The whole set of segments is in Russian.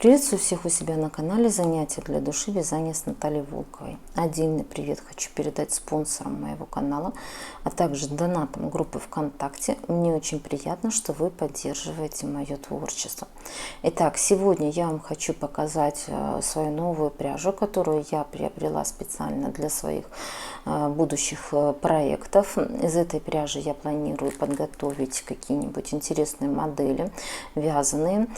Приветствую всех у себя на канале «Занятия для души. Вязание с Натальей Волковой». Отдельный привет хочу передать спонсорам моего канала, а также донатам группы ВКонтакте. Мне очень приятно, что вы поддерживаете мое творчество. Итак, сегодня я вам хочу показать свою новую пряжу, которую я приобрела специально для своих будущих проектов. Из этой пряжи я планирую подготовить какие-нибудь интересные модели вязаные.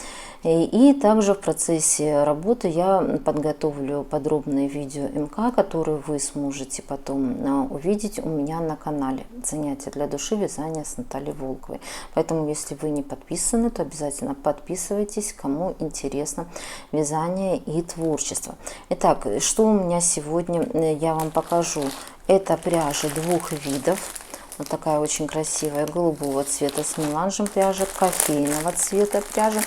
И также в процессе работы я подготовлю подробное видео МК, которое вы сможете потом увидеть у меня на канале «Занятия для души. Вязание с Натальей Волковой». Поэтому, если вы не подписаны, то обязательно подписывайтесь, кому интересно вязание и творчество. Итак, что у меня сегодня я вам покажу. Это пряжа двух видов. Вот такая очень красивая голубого цвета с меланжем пряжа, кофейного цвета пряжа.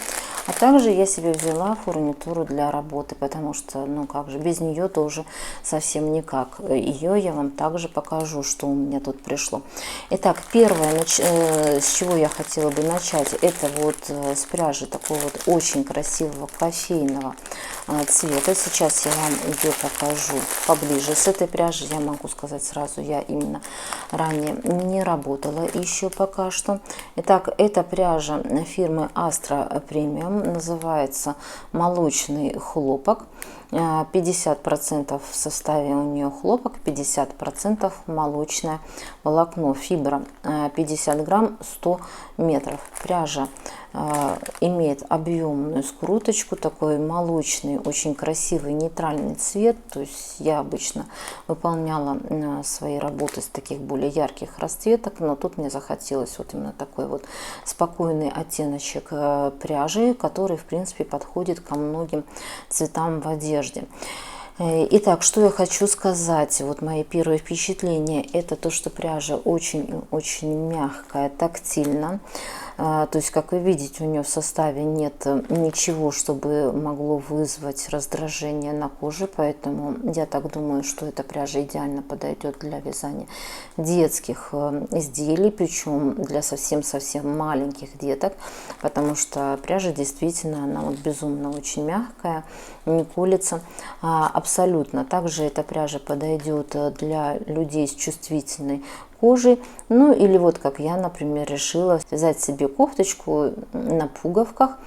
А также я себе взяла фурнитуру для работы, потому что, ну как же, без нее тоже совсем никак. Ее я вам также покажу, что у меня тут пришло. Итак, первое, с чего я хотела бы начать, это вот с пряжи такого вот очень красивого кофейного цвета. Сейчас я вам ее покажу поближе. С этой пряжей я могу сказать сразу, я именно ранее не работала еще пока что. Итак, это пряжа фирмы Astra Premium. Называется молочный хлопок. 50% в составе у нее хлопок, 50% молочное волокно, фибра, 50 грамм, 100 метров. Пряжа имеет объемную скруточку, такой молочный, очень красивый нейтральный цвет. То есть я обычно выполняла свои работы с таких более ярких расцветок, но тут мне захотелось вот именно такой вот спокойный оттеночек пряжи, который в принципе подходит ко многим цветам в одежде. Итак, что я хочу сказать, вот мои первые впечатления, это то, что пряжа очень-очень мягкая, тактильна. То есть, как вы видите, у нее в составе нет ничего, чтобы могло вызвать раздражение на коже, поэтому я так думаю, что эта пряжа идеально подойдет для вязания детских изделий, причем для совсем-совсем маленьких деток, потому что пряжа действительно, она вот безумно очень мягкая, не колется абсолютно. Также эта пряжа подойдет для людей с чувствительной кожи. Ну или вот как я, например, решила связать себе кофточку на пуговках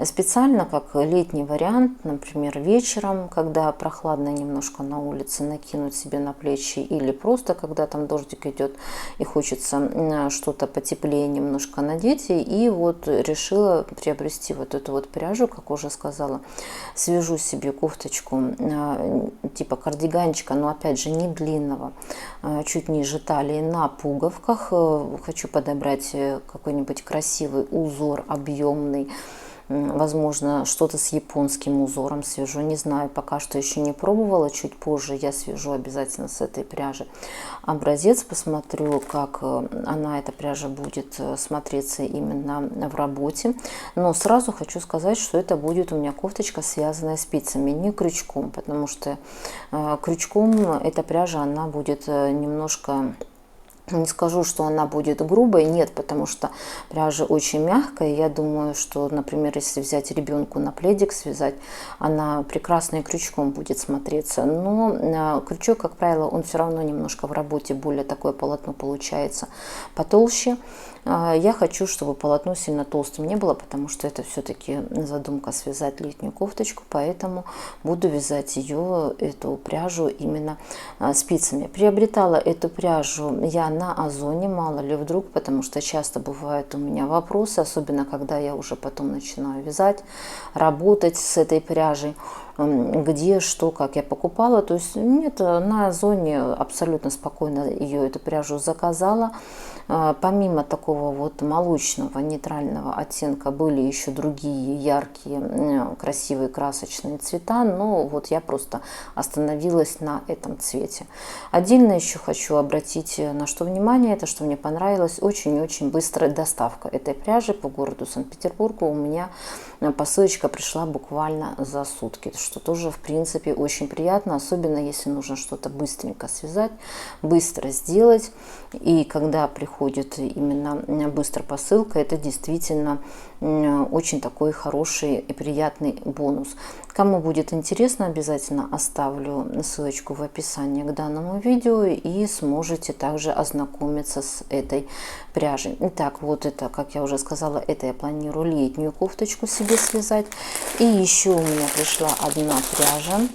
специально как летний вариант, например, вечером, когда прохладно немножко на улице, накинуть себе на плечи, или просто когда там дождик идет и хочется что-то потеплее немножко надеть. И вот решила приобрести вот эту вот пряжу, как уже сказала, свяжу себе кофточку типа кардиганчика, но опять же не длинного, чуть ниже талии, на пуговках. Хочу подобрать какой-нибудь красивый узор, объемный, возможно, что-то с японским узором свяжу, не знаю, пока что еще не пробовала, чуть позже я свяжу обязательно с этой пряжи образец, посмотрю, как она, эта пряжа, будет смотреться именно в работе. Но сразу хочу сказать, что это будет у меня кофточка, связанная спицами, не крючком, потому что крючком эта пряжа, она будет немножко... Не скажу, что она будет грубой, нет, потому что пряжа очень мягкая. Я думаю, что, например, если взять ребенку на пледик связать, она прекрасно и крючком будет смотреться. Но крючок, как правило, он все равно немножко в работе более такое полотно получается потолще. Я хочу, чтобы полотно сильно толстым не было, потому что это все-таки задумка связать летнюю кофточку, поэтому буду вязать ее, эту пряжу, именно спицами. Приобретала эту пряжу я на Озоне, мало ли вдруг, потому что часто бывают у меня вопросы, особенно когда я уже потом начинаю вязать, работать с этой пряжей, где, что, как я покупала. То есть нет, на Озоне абсолютно спокойно ее, эту пряжу заказала. Помимо такого вот молочного нейтрального оттенка были еще другие яркие, красивые, красочные цвета, но вот я просто остановилась на этом цвете. Отдельно еще хочу обратить на что внимание, это что мне понравилось, очень-очень быстрая доставка этой пряжи по городу Санкт-Петербургу. У меня посылочка пришла буквально за сутки, что тоже в принципе очень приятно, особенно если нужно что-то быстренько связать, быстро сделать. И когда приходит именно быстро посылка, это действительно очень такой хороший и приятный бонус. Кому будет интересно, обязательно оставлю ссылочку в описании к данному видео и сможете также ознакомиться с этой пряжей. Итак, вот это, как я уже сказала, это я планирую летнюю кофточку себе связать. И еще у меня пришла одна пряжа,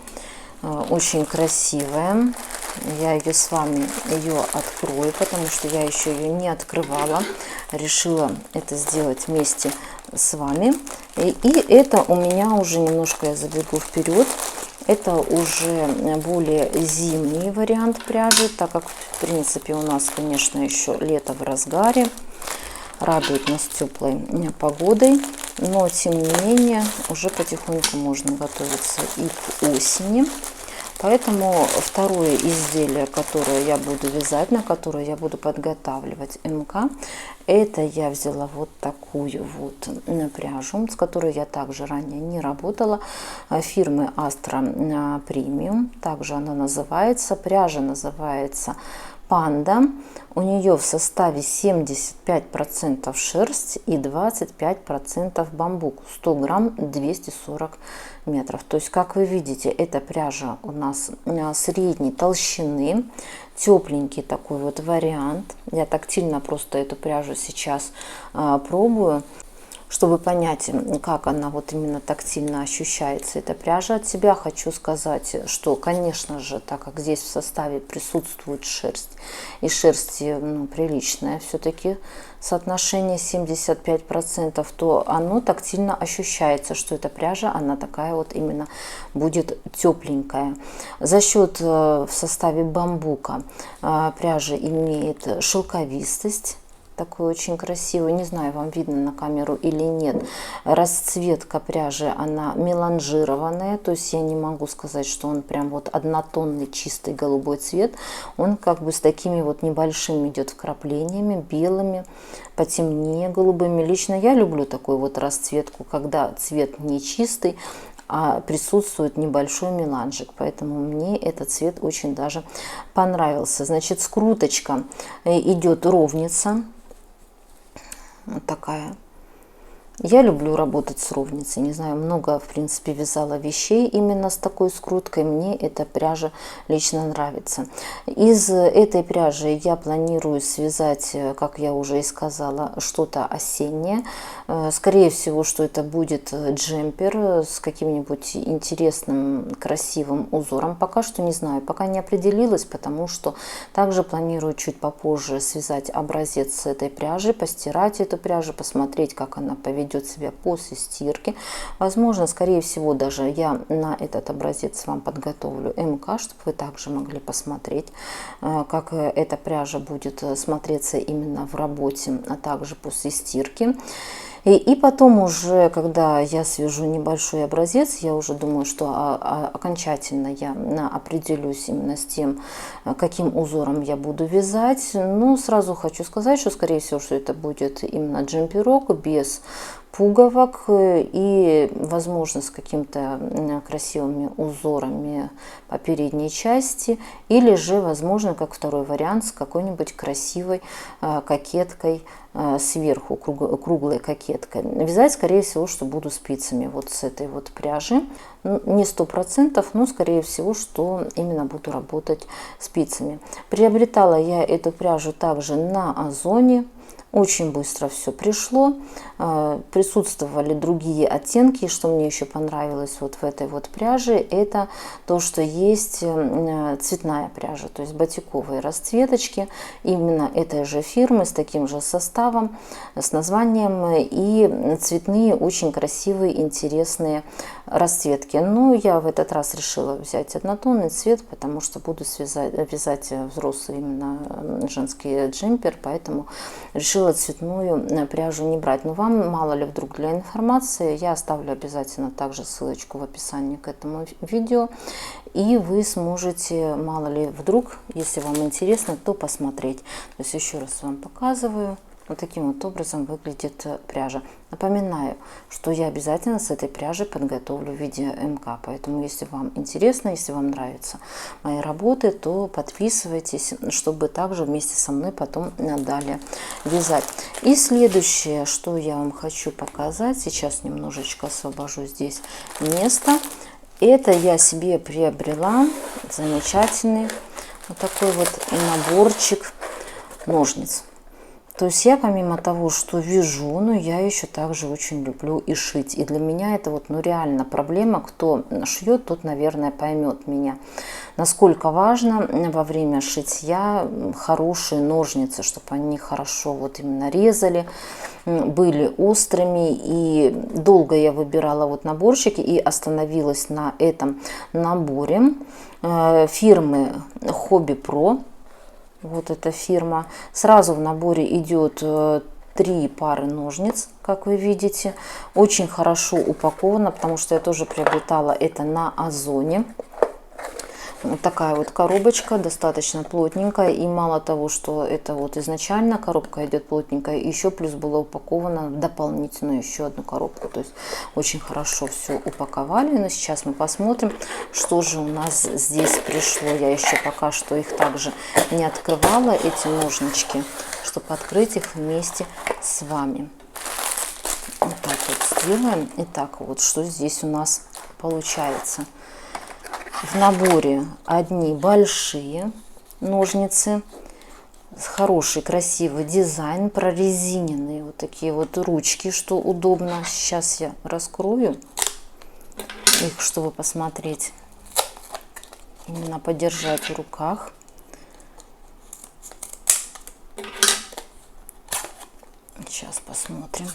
очень красивая. Я ее с вами открою, потому что я еще ее не открывала. Решила это сделать вместе с вами. И это у меня уже немножко, я забегу вперед, это уже более зимний вариант пряжи, так как в принципе у нас, конечно, еще лето в разгаре, радует нас теплой погодой, но тем не менее уже потихоньку можно готовиться и к осени. Поэтому второе изделие, которое я буду вязать, на которое я буду подготавливать МК, это я взяла вот такую вот пряжу, с которой я также ранее не работала, фирмы Astra Premium. Также она называется, пряжа называется Панда. У нее в составе 75% шерсть и 25% бамбук. 100 грамм 240 метров. То есть, как вы видите, эта пряжа у нас средней толщины. Тепленький такой вот вариант. Я тактильно просто эту пряжу сейчас пробую, чтобы понять, как она вот именно тактильно ощущается, эта пряжа. От себя хочу сказать, что, конечно же, так как здесь в составе присутствует шерсть, и шерсти приличное все-таки соотношение 75%, то оно тактильно ощущается, что эта пряжа, она такая вот именно будет тепленькая. За счет в составе бамбука пряжа имеет шелковистость, такой очень красивый, не знаю, вам видно на камеру или нет. Расцветка пряжи, она меланжированная, то есть я не могу сказать, что он прям вот однотонный чистый голубой цвет. Он как бы с такими вот небольшими идет вкраплениями, белыми, потемнее голубыми. Лично я люблю такую вот расцветку, когда цвет не чистый, а присутствует небольшой меланжик, поэтому мне этот цвет очень даже понравился. Значит, скруточка идет ровница. Вот такая. Я люблю работать с ровницей. Не знаю, много, в принципе, вязала вещей именно с такой скруткой. Мне эта пряжа лично нравится. Из этой пряжи я планирую связать, как я уже и сказала, что-то осеннее. Скорее всего, что это будет джемпер с каким-нибудь интересным, красивым узором. Пока что не знаю, пока не определилась, потому что также планирую чуть попозже связать образец с этой пряжи, постирать эту пряжу, посмотреть, как она поведет себя после стирки. Возможно, скорее всего, даже я на этот образец вам подготовлю МК, чтобы вы также могли посмотреть, как эта пряжа будет смотреться именно в работе, а также после стирки. И потом уже, когда я свяжу небольшой образец, я уже думаю, что окончательно я определюсь именно с тем, каким узором я буду вязать. Но сразу хочу сказать, что, скорее всего, что это будет именно джемперок без пуговок и, возможно, с какими-то красивыми узорами по передней части, или же, возможно, как второй вариант, с какой-нибудь красивой кокеткой сверху, круглой кокеткой. Вязать, скорее всего, что буду спицами вот с этой вот пряжи. Не 100%, но, скорее всего, что именно буду работать спицами. Приобретала я эту пряжу также на Озоне. Очень быстро все пришло, присутствовали другие оттенки. Что мне еще понравилось вот в этой вот пряже, это то, что есть цветная пряжа, то есть батиковые расцветочки именно этой же фирмы с таким же составом, с названием, и цветные очень красивые, интересные расцветки. Но я в этот раз решила взять однотонный цвет, потому что буду вязать взрослый именно женский джемпер, поэтому решила цветную пряжу не брать. Но вам, мало ли вдруг, для информации, я оставлю обязательно также ссылочку в описании к этому видео, и вы сможете, мало ли вдруг, если вам интересно, то посмотреть. То есть еще раз вам показываю. Вот таким вот образом выглядит пряжа. Напоминаю, что я обязательно с этой пряжей подготовлю видео МК, поэтому если вам интересно, если вам нравятся мои работы, то подписывайтесь, чтобы также вместе со мной потом далее вязать. И следующее, что я вам хочу показать, сейчас немножечко освобожу здесь место. Это я себе приобрела замечательный вот такой вот наборчик ножниц. То есть я помимо того, что вяжу, но я еще также очень люблю и шить. И для меня это вот реально проблема. Кто шьет, тот, наверное, поймет меня. Насколько важно во время шитья хорошие ножницы, чтобы они хорошо вот именно резали, были острыми. И долго я выбирала вот наборчики и остановилась на этом наборе фирмы Hobby Pro. Вот эта фирма. Сразу в наборе идет 3 пары ножниц, как вы видите. Очень хорошо упаковано, потому что я тоже приобретала это на Озоне. Вот такая вот коробочка, достаточно плотненькая. И мало того, что это вот изначально коробка идет плотненькая, еще плюс была упакована в дополнительную еще одну коробку. То есть очень хорошо все упаковали. Но сейчас мы посмотрим, что же у нас здесь пришло. Я еще пока что их также не открывала, эти ножнички, чтобы открыть их вместе с вами. Вот так вот сделаем. Итак, вот что здесь у нас получается. В наборе одни большие ножницы, хороший красивый дизайн, прорезиненные вот такие вот ручки, что удобно. Сейчас я раскрою их, чтобы посмотреть, именно подержать в руках. Сейчас посмотрим.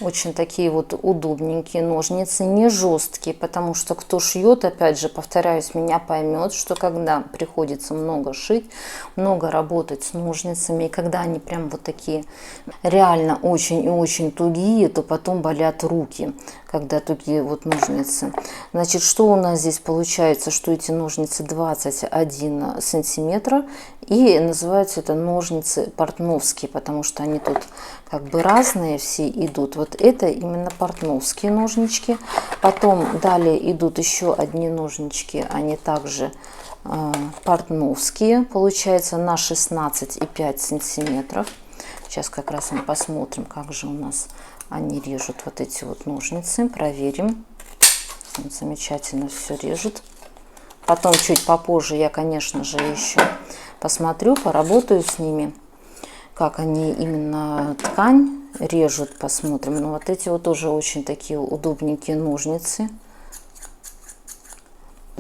Очень такие вот удобненькие ножницы, не жесткие, потому что кто шьет, опять же, повторяюсь, меня поймет, что когда приходится много шить, много работать с ножницами, и когда они прям вот такие реально очень и очень тугие, то потом болят руки, когда тугие вот ножницы. Значит, что у нас здесь получается, что эти ножницы 21 сантиметра, и называются это ножницы портновские, потому что они тут как бы разные все идут. Вот это именно портновские ножнички. Потом далее идут еще одни ножнички, они также портновские, получается на 16,5 сантиметров. Сейчас как раз мы посмотрим, как же у нас они режут вот эти вот ножницы, проверим. Замечательно все режут. Потом чуть попозже я, конечно же, еще посмотрю, поработаю с ними, как они именно ткань режут, посмотрим. Но вот эти вот тоже очень такие удобненькие ножницы.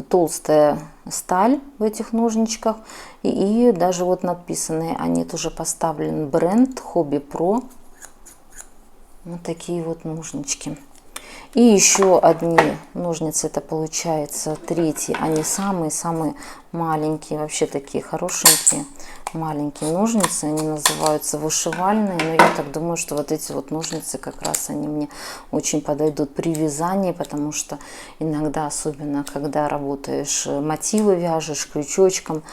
Толстая сталь в этих ножничках. И даже вот написаны, они тоже поставлен бренд Hobby Pro. Вот такие вот ножнички. И еще одни ножницы, это получается третьи, они самые-самые маленькие, вообще такие хорошенькие, маленькие ножницы, они называются вышивальные, но я так думаю, что вот эти вот ножницы как раз они мне очень подойдут при вязании, потому что иногда, особенно когда работаешь, мотивы вяжешь крючочком,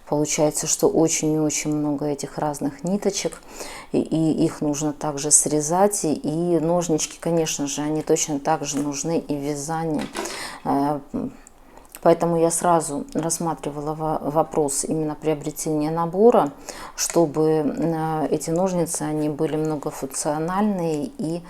получается, что очень и очень много этих разных ниточек, и их нужно также срезать, и ножнички, конечно же, они точно так же нужны и в вязании. Поэтому я сразу рассматривала вопрос именно приобретения набора, чтобы эти ножницы, они были многофункциональные и,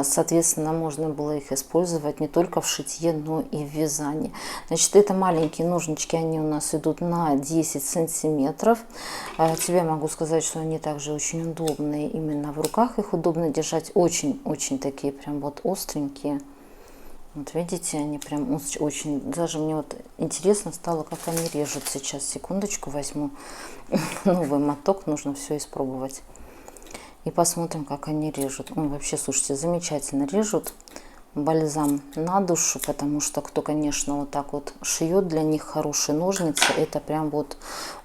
соответственно, можно было их использовать не только в шитье, но и в вязании. Значит, это маленькие ножнички, они у нас идут на 10 сантиметров. Тебе могу сказать, что они также очень удобные именно в руках, их удобно держать, очень-очень такие прям вот остренькие. Вот видите, они прям очень, даже мне вот интересно стало, как они режут. Сейчас, секундочку, возьму новый моток, нужно все испробовать. И посмотрим, как они режут. Вообще, слушайте, замечательно режут. Бальзам на душу, потому что кто, конечно, вот так вот шьет, для них хорошие ножницы, это прям вот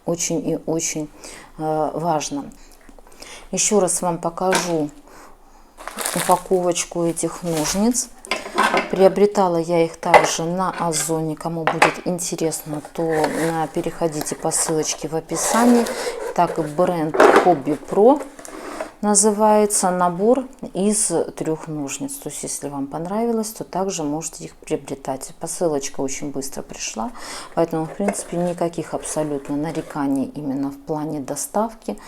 очень и очень важно. Еще раз вам покажу упаковочку этих ножниц. Приобретала я их также на Озоне. Кому будет интересно, то переходите по ссылочке в описании. Так, бренд Hobby Pro. Называется набор из 3 ножниц. То есть, если вам понравилось, то также можете их приобретать. Посылочка очень быстро пришла, поэтому, в принципе, никаких абсолютно нареканий именно в плане доставки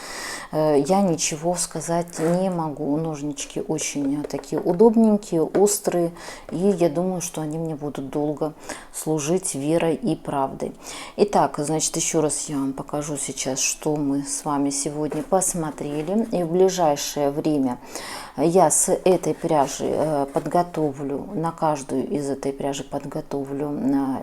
я ничего сказать не могу. Ножнички очень такие удобненькие, острые, и я думаю, что они мне будут долго служить верой и правдой. Итак, значит, еще раз я вам покажу сейчас, что мы с вами сегодня посмотрели. И в ближайшее время я с этой пряжи подготовлю, на каждую из этой пряжи подготовлю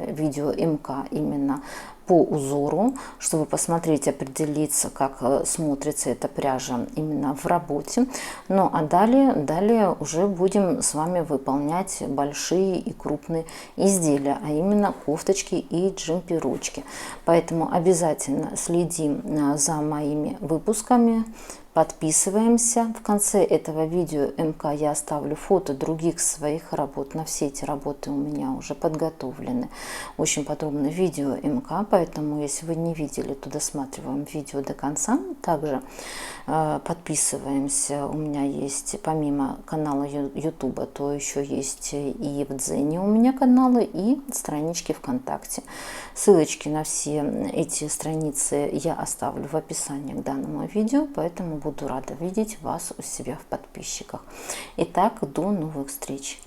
видео МК именно по узору, чтобы посмотреть, определиться, как смотрится эта пряжа именно в работе. Ну а далее уже будем с вами выполнять большие и крупные изделия, а именно кофточки и джемперочки. Поэтому обязательно следим за моими выпусками. Подписываемся. В конце этого видео МК я оставлю фото других своих работ. На все эти работы у меня уже подготовлены очень подробное видео МК, поэтому если вы не видели, то досматриваем видео до конца. Также подписываемся. У меня есть помимо канала YouTube, то еще есть и в Дзене у меня каналы, и странички ВКонтакте. Ссылочки на все эти страницы я оставлю в описании к данному видео, поэтому буду рада видеть вас у себя в подписчиках. Итак, до новых встреч!